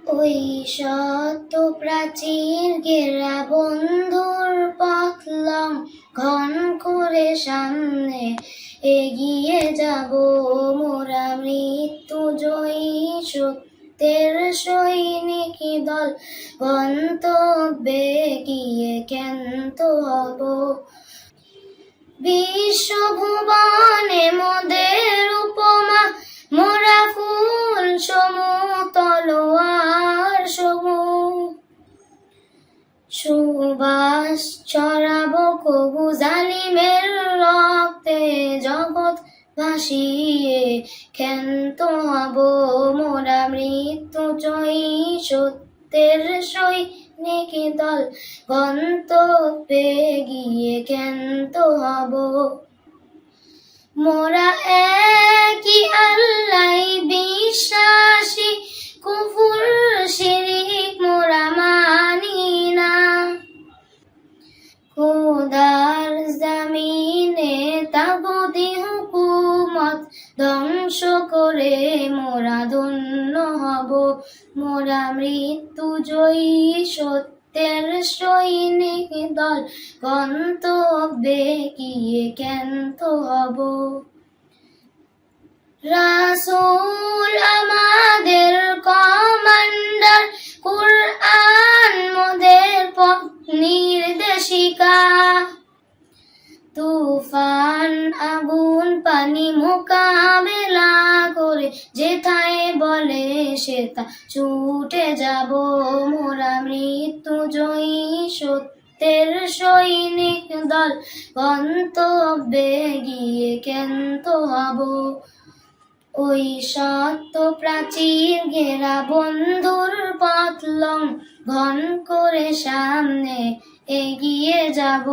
ওই শত প্রাচীর ঘেরা বন্ধুর পথলং ঘন করে সামনে এগিয়ে যাব মোরা মৃত্যু জয়ী সত্যের সৈনিক দল। গন্তব্যে গিয়ে ক্ষান্ত হব বিশ্বভুবনে মোদের উপমা মোরা ফুল তলোয়ার সমূহ। সুবাস ছড়াবো কবু জালিমের রক্তে জগৎ ভাসিয়ে ক্ষান্ত হব মোরা মৃত্যু জয়ী সত্যের সৈনিক দল। গন্তব্যে গিয়ে ক্ষান্ত হব মোরা একই আল্লাহ বিশ্বাসী, কুফুর শিরিক মোরা মানি না। খোদার জামিনে তাগুতি হুকুমত ধ্বংস করে মোরা ধন্য হব মোরা মৃত্যু জয়ী সত্যের সৈনিক দল। গন্তব্যে গিয়ে ক্ষান্ত হব। রাসূল আমাদের কমান্ডার, কুরআন মোদের পথ নির্দেশিকা। তুফান আগুন পানি মোকাবেলা করে যেথায় বলে সেথা ছুটে যাব মোরা মৃত্যু জয়ী সত্যের সৈনিক দল। গন্তব্যে গিয়ে ক্ষান্ত হব ওই সত্য প্রাচীর ঘেরা বন্ধুর পথলং ঘন করে সামনে এগিয়ে যাব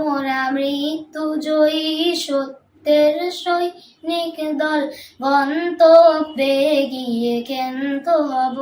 মোরা মৃত্যু জয়ী সত্যের সৈনিক দল। গন্তব্যে গিয়ে ক্ষান্ত হব।